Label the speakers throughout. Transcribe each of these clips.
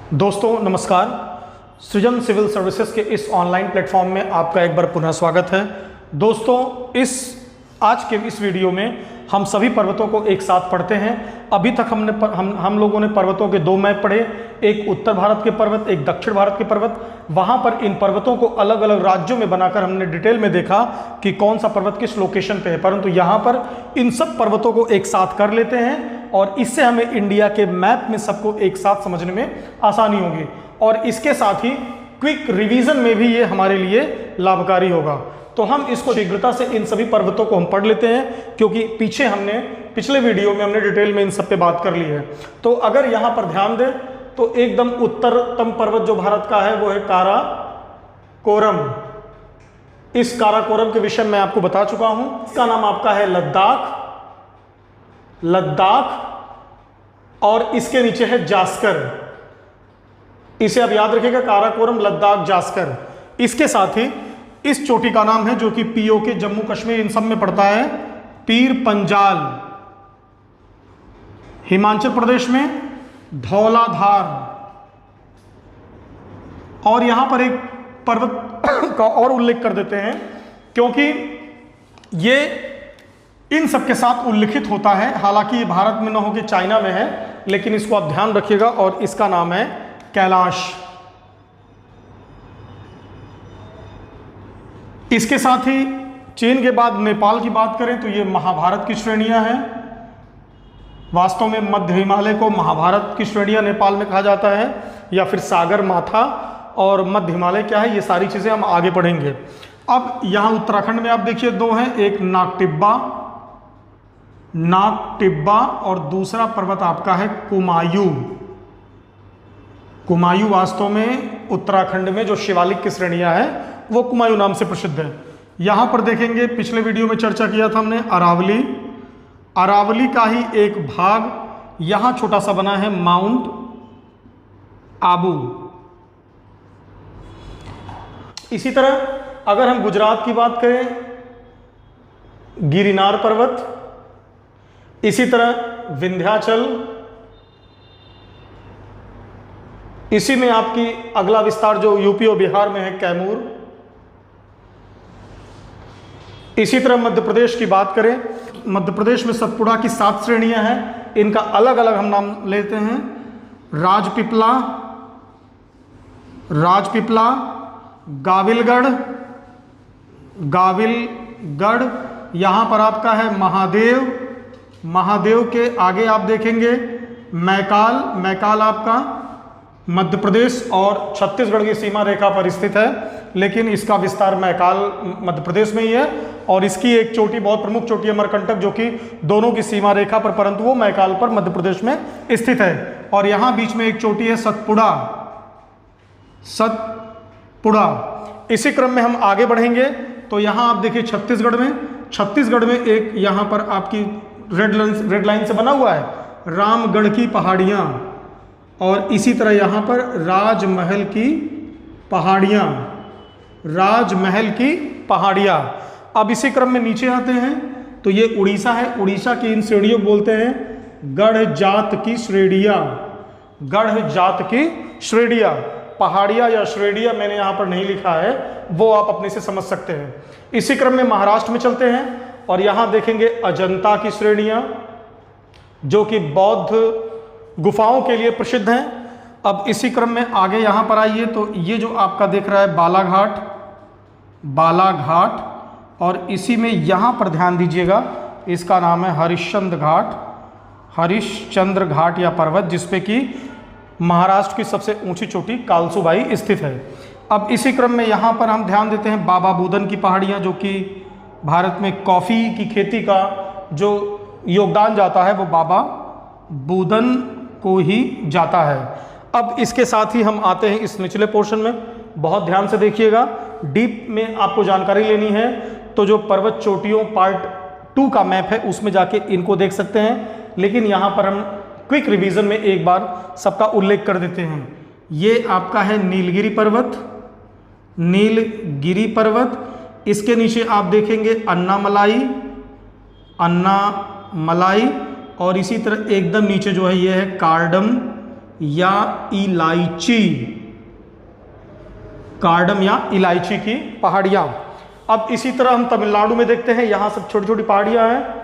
Speaker 1: दोस्तों नमस्कार। सृजन सिविल सर्विसेज के इस ऑनलाइन प्लेटफॉर्म में आपका एक बार पुनः स्वागत है। दोस्तों आज के इस वीडियो में हम सभी पर्वतों को एक साथ पढ़ते हैं। अभी तक हम लोगों ने पर्वतों के दो मैप पढ़े, एक उत्तर भारत के पर्वत, एक दक्षिण भारत के पर्वत। वहाँ पर इन पर्वतों को अलग अलग राज्यों में बनाकर हमने डिटेल में देखा कि कौन सा पर्वत किस लोकेशन पे है, परंतु यहाँ पर इन सब पर्वतों को एक साथ कर लेते हैं और इससे हमें इंडिया के मैप में सबको एक साथ समझने में आसानी होगी और इसके साथ ही क्विक रिवीजन में भी ये हमारे लिए लाभकारी होगा। तो हम इसको शीघ्रता से इन सभी पर्वतों को हम पढ़ लेते हैं, क्योंकि पिछले वीडियो में हमने डिटेल में इन सब पे बात कर ली है। तो अगर यहाँ पर ध्यान दें तो एकदम उत्तरतम पर्वत जो भारत का है वो है काराकोरम। इस काराकोरम के विषय में आपको बता चुका हूं। इसका नाम आपका है लद्दाख और इसके नीचे है जास्कर। इसे आप याद रखिएगा, काराकोरम, लद्दाख, जास्कर। इसके साथ ही इस चोटी का नाम है जो कि पीओके, जम्मू कश्मीर, इन सब में पड़ता है, पीर पंजाल। हिमाचल प्रदेश में धौलाधार। और यहां पर एक पर्वत का और उल्लेख कर देते हैं, क्योंकि ये इन सब के साथ उल्लिखित होता है। हालांकि ये भारत में न हो कि चाइना में है, लेकिन इसको आप ध्यान रखिएगा। और इसका नाम है कैलाश। इसके साथ ही चीन के बाद नेपाल की बात करें तो ये महाभारत की श्रेणियां हैं। वास्तव में मध्य हिमालय को महाभारत की श्रेणियां नेपाल में कहा जाता है, या फिर सागर माथा। और मध्य हिमालय क्या है, ये सारी चीजें हम आगे पढ़ेंगे। अब यहां उत्तराखंड में आप देखिए दो हैं, एक नागटिब्बा और दूसरा पर्वत आपका है कुमायूं। कुमायूं वास्तव में उत्तराखंड में जो शिवालिक की श्रेणियां हैं वो कुमायूं नाम से प्रसिद्ध है। यहां पर देखेंगे, पिछले वीडियो में चर्चा किया था हमने अरावली का ही एक भाग यहां छोटा सा बना है, माउंट आबू। इसी तरह अगर हम गुजरात की बात करें, गिरिनार पर्वत। इसी तरह विंध्याचल। इसी में आपकी अगला विस्तार जो यूपी और बिहार में है, कैमूर। इसी तरह मध्य प्रदेश की बात करें, मध्य प्रदेश में सतपुड़ा की 7 श्रेणियां हैं। इनका अलग अलग हम नाम लेते हैं, राजपीपला, गाविलगढ़। यहां पर आपका है महादेव के आगे आप देखेंगे मैकाल आपका मध्य प्रदेश और छत्तीसगढ़ की सीमा रेखा पर स्थित है, लेकिन इसका विस्तार मैकाल मध्य प्रदेश में ही है। और इसकी एक चोटी, बहुत प्रमुख चोटी है अमरकंटक, जो कि दोनों की सीमा रेखा पर, परंतु वो मैकाल पर मध्य प्रदेश में स्थित है। और यहां बीच में एक चोटी है सतपुड़ा। इसी क्रम में हम आगे बढ़ेंगे तो यहां आप देखिए छत्तीसगढ़ में एक यहां पर आपकी रेड लाइन से बना हुआ है, रामगढ़ की पहाड़ियां। और इसी तरह यहां पर राजमहल की पहाड़ियां। अब इसी क्रम में नीचे आते हैं तो ये उड़ीसा है। उड़ीसा की इन श्रेणियों को बोलते हैं गढ़ जात की श्रेणियां। पहाड़ियां या श्रेणियां मैंने यहां पर नहीं लिखा है, वो आप अपने से समझ सकते हैं। इसी क्रम में महाराष्ट्र में चलते हैं और यहां देखेंगे अजंता की श्रेणियां, जो कि बौद्ध गुफाओं के लिए प्रसिद्ध हैं। अब इसी क्रम में आगे यहां पर आइए तो ये जो आपका देख रहा है बालाघाट। और इसी में यहां पर ध्यान दीजिएगा, इसका नाम है हरिश्चंद्र घाट या पर्वत, जिसपे कि महाराष्ट्र की सबसे ऊंची चोटी कालसूबाई स्थित है। अब इसी क्रम में यहां पर हम ध्यान देते हैं बाबा बूदन की पहाड़ियां, जो कि भारत में कॉफ़ी की खेती का जो योगदान जाता है वो बाबा बूदन को ही जाता है। अब इसके साथ ही हम आते हैं इस निचले पोर्शन में, बहुत ध्यान से देखिएगा। डीप में आपको जानकारी लेनी है तो जो पर्वत चोटियों पार्ट 2 का मैप है उसमें जाके इनको देख सकते हैं, लेकिन यहाँ पर हम क्विक रिवीजन में एक बार सबका उल्लेख कर देते हैं। ये आपका है नीलगिरी पर्वत। इसके नीचे आप देखेंगे अन्नामलाई। और इसी तरह एकदम नीचे जो है ये है या इलायची, कार्डम या इलायची की पहाड़ियाँ। अब इसी तरह हम तमिलनाडु में देखते हैं, यहाँ सब छोटी छोटी पहाड़ियाँ हैं।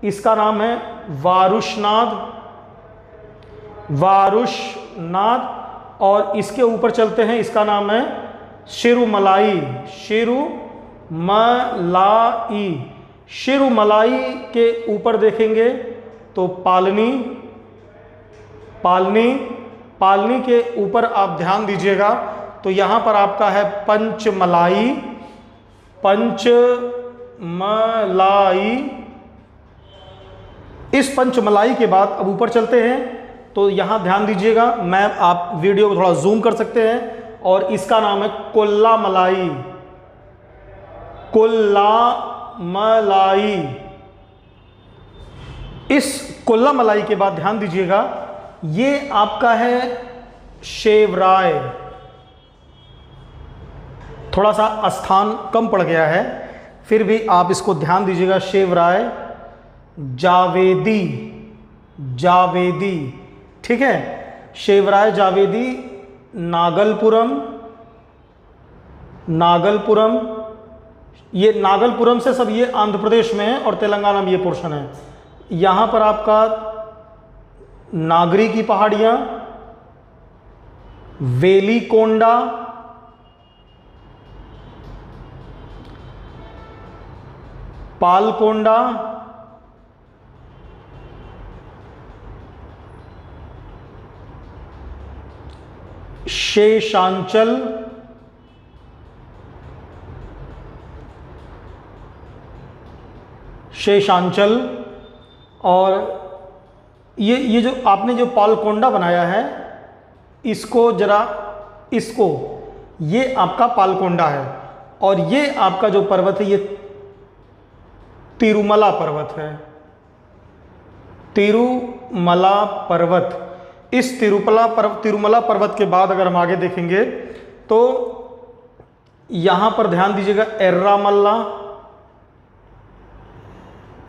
Speaker 1: इसका नाम है वारुशनाद, वारुशनाद। और इसके ऊपर चलते हैं, इसका नाम है शिरुमलाई, शिरुमलाई। शिरुमलाई के ऊपर देखेंगे तो पालनी, पालनी, पालनी के ऊपर आप ध्यान दीजिएगा तो यहाँ पर आपका है पंचमलाई, पंचमलाई। इस पंचमलाई के बाद अब ऊपर चलते हैं तो यहाँ ध्यान दीजिएगा, मैं आप वीडियो को थोड़ा जूम कर सकते हैं, और इसका नाम है कोल्लामलाई, कोल्लामलाई। इस कोल्लामलाई के बाद ध्यान दीजिएगा, ये आपका है शेवराय। थोड़ा सा स्थान कम पड़ गया है, फिर भी आप इसको ध्यान दीजिएगा। शेवराय, जावेदी, जावेदी, ठीक है। शेवराय, जावेदी, नागलपुरम, नागलपुरम। ये नागलपुरम से सब ये आंध्र प्रदेश में है और तेलंगाना में ये पोर्शन है। यहाँ पर आपका नागरी की पहाड़ियाँ, वेलीकोंडा, पालकोंडा, शेषांचल, शेषांचल। और ये जो आपने जो पालकोंडा बनाया है, इसको जरा, इसको, ये आपका पालकोंडा है। और ये आपका जो पर्वत है ये तिरुमला पर्वत है, तिरुमला पर्वत। इस तिरुमला पर्वत के बाद अगर हम आगे देखेंगे तो यहां पर ध्यान दीजिएगा, एर्रामल्ला,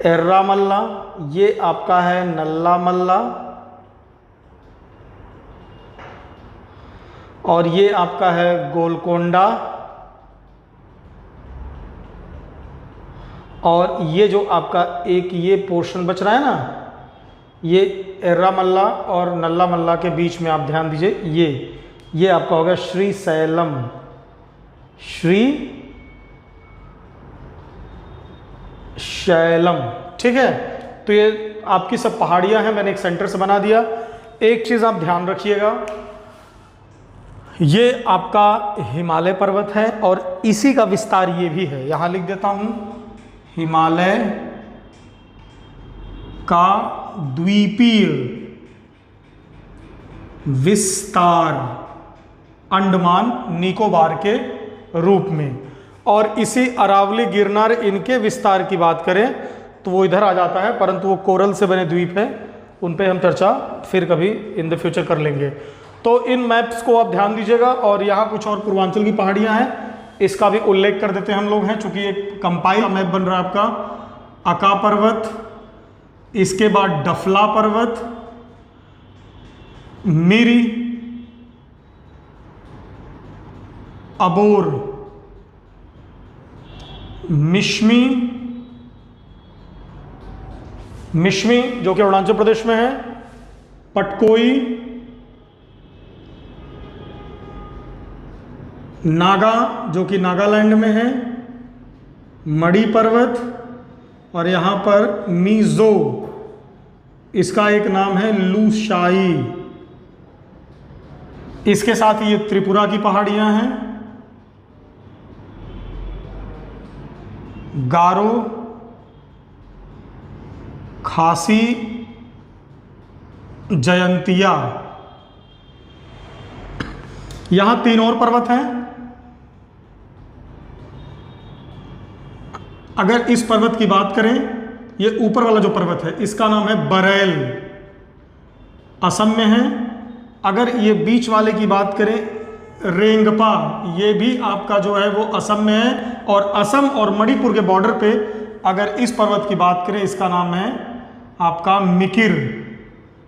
Speaker 1: एर्रामल्ला। ये आपका है नल्लामल्ला, और ये आपका है गोलकोंडा। और ये जो आपका एक ये पोर्शन बच रहा है ना, ये एर्रामल्ला और नल्लामल्ला के बीच में आप ध्यान दीजिए, ये आपका होगा श्री सैलम, श्री शैलम, ठीक है। तो ये आपकी सब पहाड़ियां हैं, मैंने एक सेंटर से बना दिया। एक चीज़ आप ध्यान रखिएगा, ये आपका हिमालय पर्वत है और इसी का विस्तार ये भी है। यहाँ लिख देता हूँ, हिमालय का द्वीपीय विस्तार अंडमान निकोबार के रूप में। और इसी अरावली, गिरनार, इनके विस्तार की बात करें तो वो इधर आ जाता है, परंतु वो कोरल से बने द्वीप है, उन पे हम चर्चा फिर कभी इन द फ्यूचर कर लेंगे। तो इन मैप्स को आप ध्यान दीजिएगा। और यहाँ कुछ और पूर्वांचल की पहाड़ियाँ हैं, इसका भी उल्लेख कर देते हैं हम लोग हैं, चूंकि एक कंपाइल मैप बन रहा है आपका। अका पर्वत, इसके बाद डफला पर्वत, मिरी, अबोर, मिश्मी, मिश्मी जो कि अरुणाचल प्रदेश में है, पटकोई, नागा जो कि नागालैंड में है, मड़ी पर्वत, और यहाँ पर मीज़ो, इसका एक नाम है लूशाई। इसके साथ ये त्रिपुरा की पहाड़ियाँ हैं, गारो, खासी, जयंतिया। यहाँ 3 और पर्वत हैं। अगर इस पर्वत की बात करें, ये ऊपर वाला जो पर्वत है इसका नाम है बरैल, असम में है। अगर ये बीच वाले की बात करें, रेंगपा, ये भी आपका जो है वो असम में है। और असम और मणिपुर के बॉर्डर पे अगर इस पर्वत की बात करें, इसका नाम है आपका मिकिर,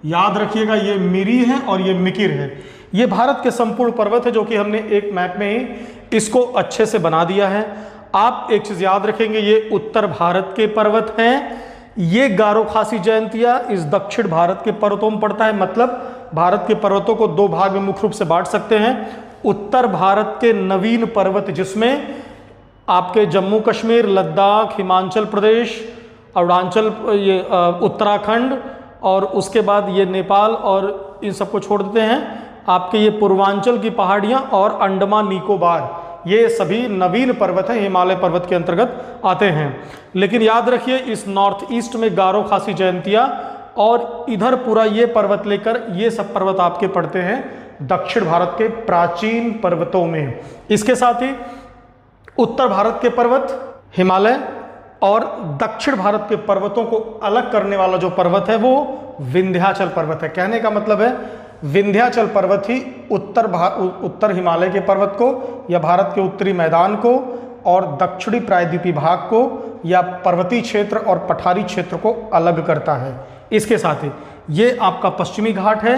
Speaker 1: याद रखिएगा, ये मिरी है और ये मिकिर है। ये भारत के संपूर्ण पर्वत है जो कि हमने एक मैप में ही इसको अच्छे से बना दिया है। आप एक चीज याद रखेंगे, ये उत्तर भारत के पर्वत हैं। ये गारो खासी जयंतिया इस दक्षिण भारत के पर्वतों में पड़ता है। मतलब भारत के पर्वतों को दो भाग में मुख्य रूप से बांट सकते हैं। उत्तर भारत के नवीन पर्वत जिसमें आपके जम्मू कश्मीर, लद्दाख, हिमाचल प्रदेश, अरुणाचल, ये उत्तराखंड और उसके बाद ये नेपाल और इन सबको छोड़ देते हैं। आपके ये पूर्वांचल की पहाड़ियाँ और अंडमान निकोबार, ये सभी नवीन पर्वत हैं, हिमालय पर्वत के अंतर्गत आते हैं। लेकिन याद रखिए इस नॉर्थ ईस्ट में गारो खासी जयंतिया और इधर पूरा ये पर्वत लेकर ये सब पर्वत आपके पड़ते हैं दक्षिण भारत के प्राचीन पर्वतों में। इसके साथ ही उत्तर भारत के पर्वत हिमालय और दक्षिण भारत के पर्वतों को अलग करने वाला जो पर्वत है वो विंध्याचल पर्वत है। कहने का मतलब है विंध्याचल पर्वत ही उत्तर हिमालय के पर्वत को या भारत के उत्तरी मैदान को और दक्षिणी प्रायद्वीपीय भाग को या पर्वतीय क्षेत्र और पठारी क्षेत्र को अलग करता है। इसके साथ ही ये आपका पश्चिमी घाट है,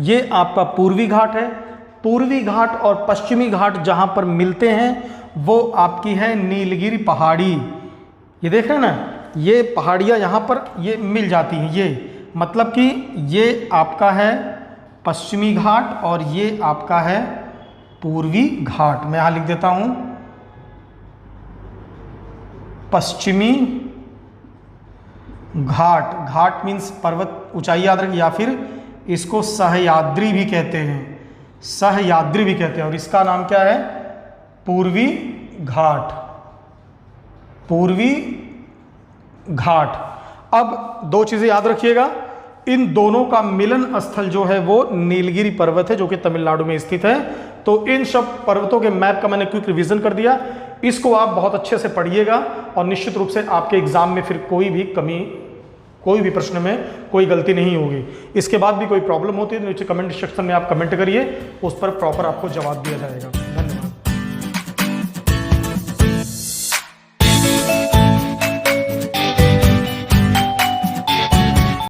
Speaker 1: ये आपका पूर्वी घाट है। पूर्वी घाट और पश्चिमी घाट जहां पर मिलते हैं वो आपकी है नीलगिरी पहाड़ी। ये देख रहे हैं ना, ये पहाड़ियाँ यहाँ पर ये मिल जाती हैं। ये मतलब कि ये आपका है पश्चिमी घाट और ये आपका है पूर्वी घाट। मैं यहाँ लिख देता हूँ पश्चिमी घाट। घाट मीन्स पर्वत ऊंचाई याद रखिए, या फिर इसको सहयाद्री भी कहते हैं, सहयाद्री भी कहते हैं। और इसका नाम क्या है? पूर्वी घाट, पूर्वी घाट। अब दो चीजें याद रखिएगा, इन दोनों का मिलन स्थल जो है वो नीलगिरी पर्वत है जो कि तमिलनाडु में स्थित है। तो इन सब पर्वतों के मैप का मैंने क्विक रिवीजन कर दिया, इसको आप बहुत अच्छे से पढ़िएगा और निश्चित रूप से आपके एग्जाम में फिर कोई भी कमी, कोई भी प्रश्न में कोई गलती नहीं होगी। इसके बाद भी कोई प्रॉब्लम होती है तो नीचे कमेंट सेक्शन में आप कमेंट करिए, उस पर प्रॉपर आपको जवाब दिया जाएगा। धन्यवाद।